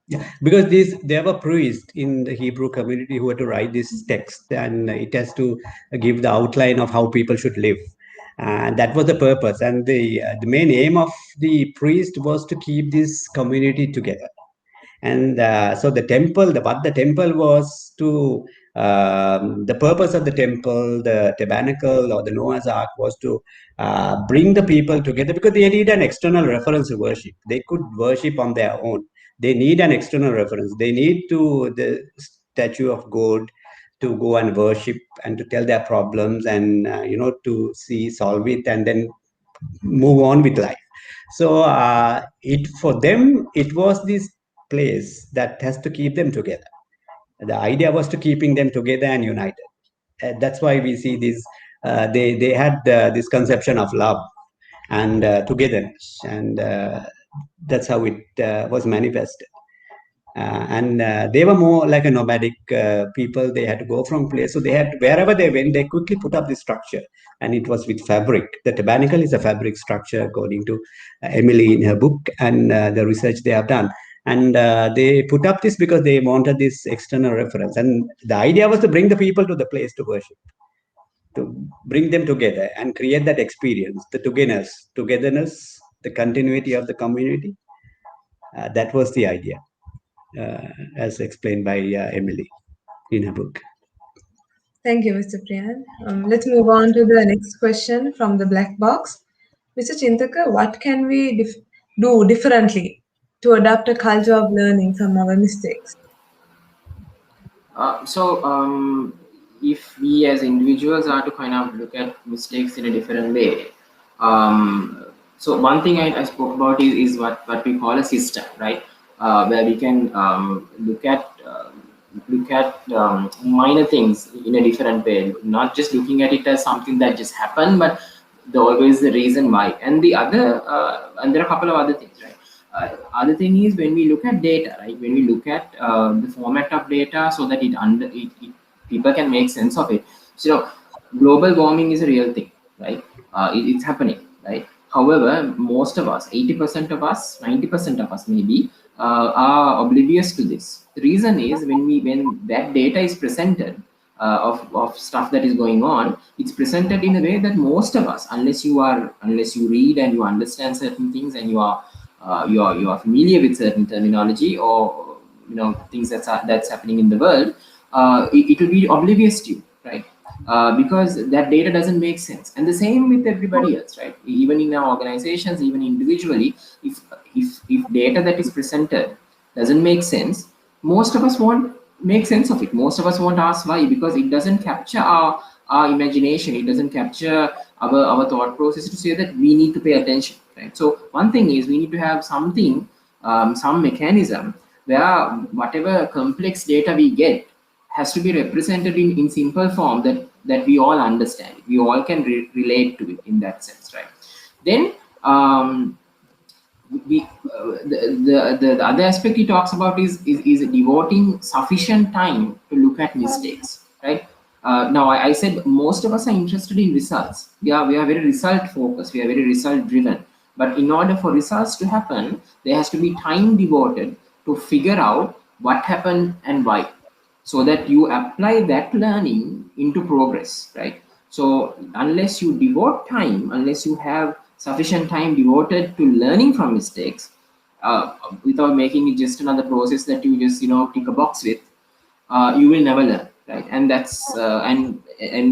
Yeah, because there were priests in the Hebrew community who had to write this text, and it has to give the outline of how people should live. And that was the purpose. And the main aim of the priest was to keep this community together. And so what the temple was to, the purpose of the temple, the tabernacle or the Noah's Ark, was to bring the people together, because they need an external reference to worship. They could worship on their own. They need an external reference. They need the statue of God to go and worship and to tell their problems, and to solve it, and then move on with life. So it for them, it was this place that has to keep them together. The idea was to keeping them together and united. That's why we see this. They had this conception of love and togetherness, and that's how it was manifested. And they were more like a nomadic people. They had to go from place, so they had, wherever they went, they quickly put up this structure, and it was with fabric. The tabernacle is a fabric structure, according to Emily in her book, and the research they have done. And they put up this because they wanted this external reference. And the idea was to bring the people to the place to worship, to bring them together and create that experience, the togetherness, the continuity of the community. That was the idea, as explained by Emily in her book. Thank you, Mr. Priyan. Let's move on to the next question from the black box. Mr. Chintaka, what can we do differently to adopt a culture of learning from our mistakes? If we as individuals are to kind of look at mistakes in a different way, so one thing I spoke about is what we call a system, right? Where we can look at minor things in a different way, not just looking at it as something that just happened, but always the reason why. And the other, and there are a couple of other things, right? Other thing is when we look at data, right? When we look at the format of data, so that people can make sense of it. So global warming is a real thing, right? It's happening, right? However, most of us, 80% of us, 90% of us maybe, are oblivious to this. The reason is when that data is presented, of stuff that is going on, it's presented in a way that most of us, unless you read and you understand certain things, and you are familiar with certain terminology, or things that's happening in the world, it will be oblivious to you, right? Because that data doesn't make sense. And the same with everybody else, right? Even in our organizations, even individually, if data that is presented doesn't make sense, most of us won't make sense of it. Most of us won't ask why, because it doesn't capture our imagination. It doesn't capture our thought process to say that we need to pay attention, right? So one thing is we need to have something, some mechanism where whatever complex data we get has to be represented in simple form that we all understand. We all can relate to it in that sense, right? Then the other aspect he talks about is devoting sufficient time to look at mistakes, right? Now I said most of us are interested in results. We are very result focused. We are very result driven. But in order for results to happen, there has to be time devoted to figure out what happened and why, so that you apply that learning into progress, right? So unless you devote time, unless you have sufficient time devoted to learning from mistakes, without making it just another process that you just tick a box with, you will never learn, right? And that's and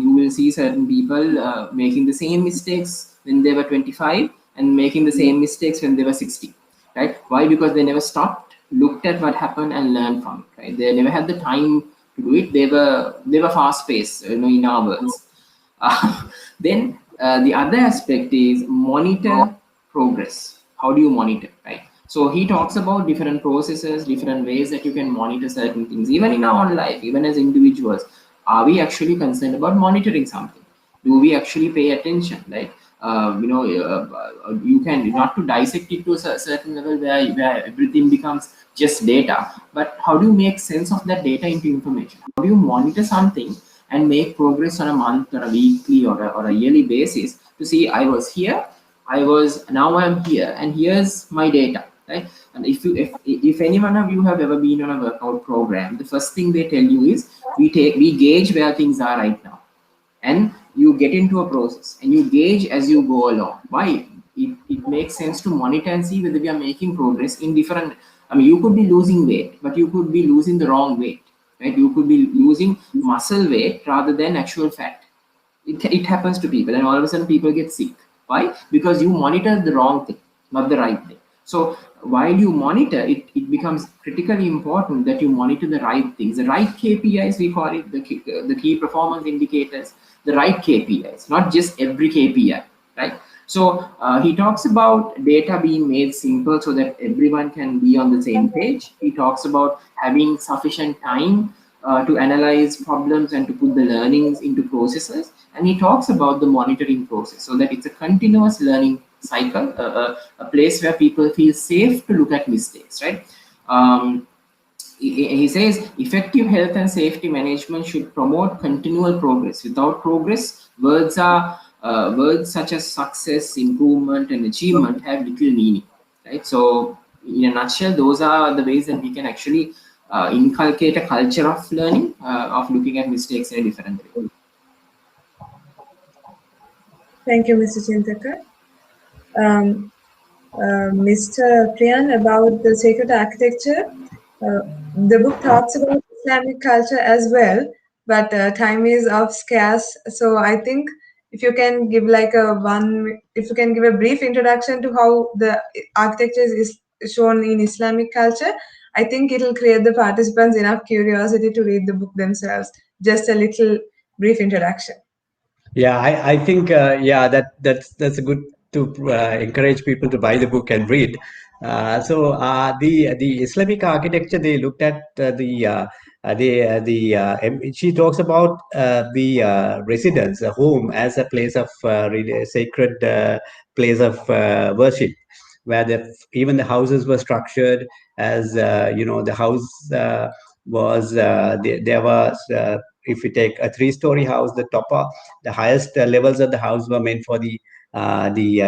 you will see certain people making the same mistakes when they were 25 and making the same mistakes when they were 60, right? Why? Because they never stopped, looked at what happened, and learned from it, right? They never had the time to do it. They were fast paced, in our words. Then the other aspect is monitor progress. How do you monitor, right? So he talks about different processes, different ways that you can monitor certain things, even in our own life, even as individuals. Are we actually concerned about monitoring something? Do we actually pay attention, right? You can, not to dissect it to a certain level where everything becomes just data, but how do you make sense of that data into information? How do you monitor something and make progress on a month or a weekly or a yearly basis to see, I was here, now I'm here, and here's my data, right? And if any one of you have ever been on a workout program, the first thing they tell you is we gauge where things are right now, and you get into a process and you gauge as you go along. Why? It makes sense to monitor and see whether we are making progress in different. I mean, you could be losing weight, but you could be losing the wrong weight, right? You could be losing muscle weight rather than actual fat. It happens to people, and all of a sudden people get sick. Why? Because you monitor the wrong thing, not the right thing. So while you monitor it, it becomes critically important that you monitor the right things, the right KPIs, we call it, the key performance indicators, the right KPIs, not just every KPI, right? So he talks about data being made simple so that everyone can be on the same page. He talks about having sufficient time to analyze problems and to put the learnings into processes. And he talks about the monitoring process so that it's a continuous learning cycle, a place where people feel safe to look at mistakes, right? He says effective health and safety management should promote continual progress. Without progress, words such as success, improvement, and achievement have little meaning, right? So in a nutshell, those are the ways that we can actually inculcate a culture of learning, of looking at mistakes in a different way. Thank you, Mr. Chintakar. Mr. Priyan, about the sacred architecture, the book talks about Islamic culture as well, but time is of scarce. So I think if you can give if you can give a brief introduction to how the architecture is shown in Islamic culture, I think it will create the participants enough curiosity to read the book themselves. Just a little brief introduction. Yeah, I think that's a good to encourage people to buy the book and read. The Islamic architecture, they looked at she talks about the residence, a home, as a place of really sacred place of worship, where even the houses were structured as the house was there was if you take a three-story house, the highest levels of the house were meant for the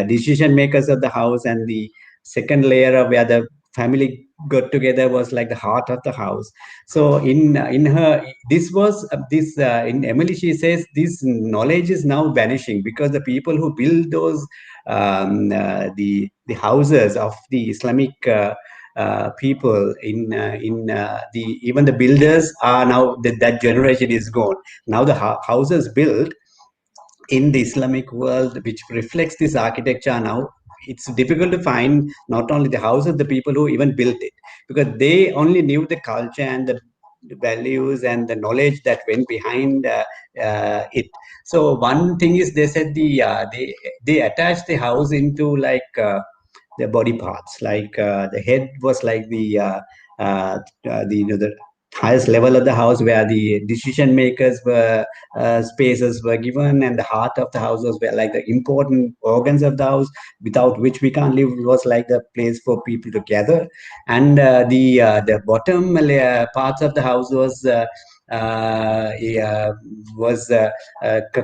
decision makers of the house, and the second layer of where the family got together was like the heart of the house. So in her this was this in Emily, she says this knowledge is now vanishing because the people who build those the houses of the Islamic people the even the builders are now that generation is gone. Now the houses built in the Islamic world, which reflects this architecture now, it's difficult to find not only the houses, the people who even built it, because they only knew the culture and the values and the knowledge that went behind it. So one thing is, they said they attached the house into like the body parts, like the head was like the highest level of the house where the decision makers were spaces were given, and the heart of the house was where like the important organs of the house without which we can't live, was like the place for people to gather. And the bottom layer parts of the house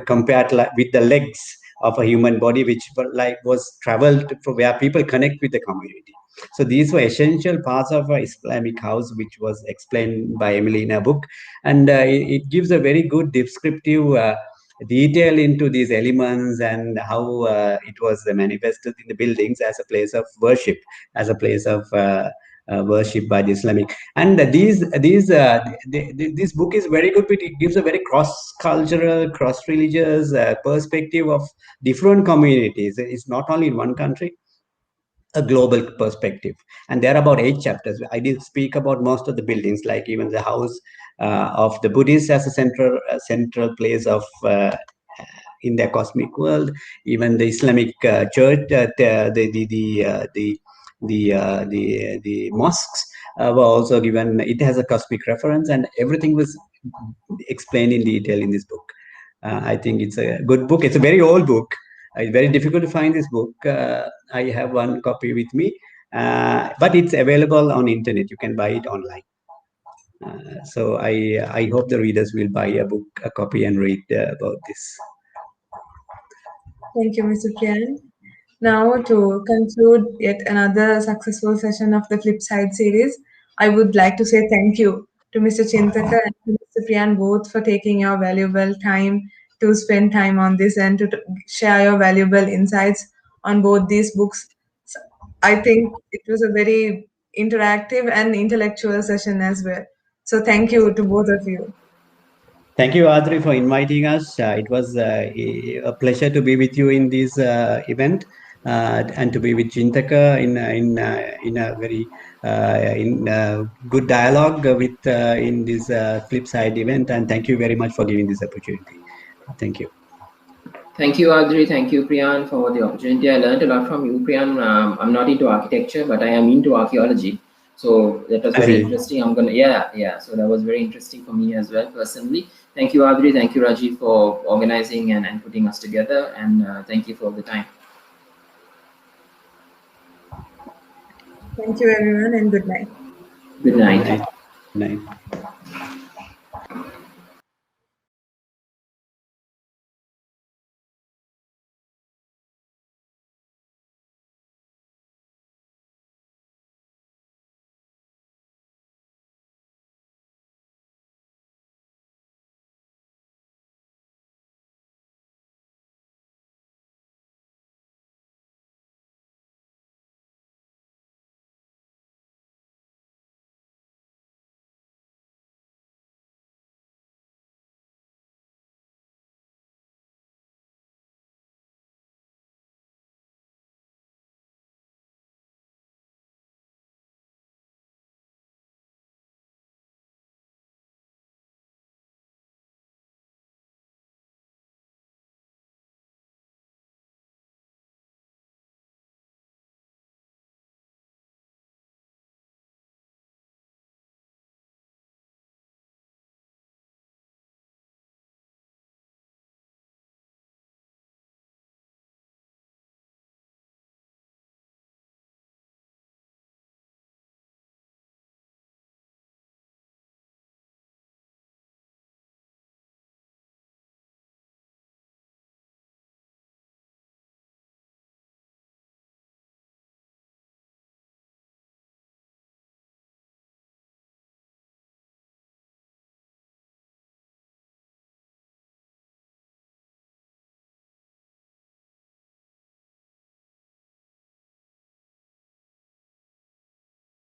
compared with the legs of a human body, which was traveled from where people connect with the community. So these were essential parts of a Islamic house, which was explained by Emily in a book, and it gives a very good descriptive detail into these elements and how it was manifested in the buildings as a place of worship, as a place of worship by the Islamic. And this book is very good, but it gives a very cross-cultural, cross-religious perspective of different communities. It's not only in one country, a global perspective. And there are about 8 chapters. I did speak about most of the buildings, like even the house of the Buddhists as a central place of in their cosmic world. Even the Islamic church, the mosques were also given. It has a cosmic reference, and everything was explained in detail in this book. I think it's a good book. It's a very old book. It's very difficult to find this book. I have one copy with me, but it's available on internet. You can buy it online. So I hope the readers will buy a copy and read about this. Thank you, Mr. Priyan. Now, to conclude yet another successful session of the Flip Side series, I would like to say thank you to Mr. Chintakar and to Mr. Priyan both for taking your valuable time to spend time on this and to share your valuable insights on both these books. So I think it was a very interactive and intellectual session as well. So thank you to both of you. Thank you, Adri, for inviting us. It was a pleasure to be with you in this event, and to be with Chintaka in a very good dialogue with in this Flipside event. And thank you very much for giving this opportunity. Thank you. Thank you, Adri. Thank you, Priyan, for the opportunity. I learned a lot from you, Priyan. I'm not into architecture, but I am into archaeology. So that was very interesting. So that was very interesting for me as well, personally. Thank you, Adri. Thank you, Rajiv, for organizing and putting us together. And thank you for the time. Thank you, everyone, and good night. Good night. Good night. Good night.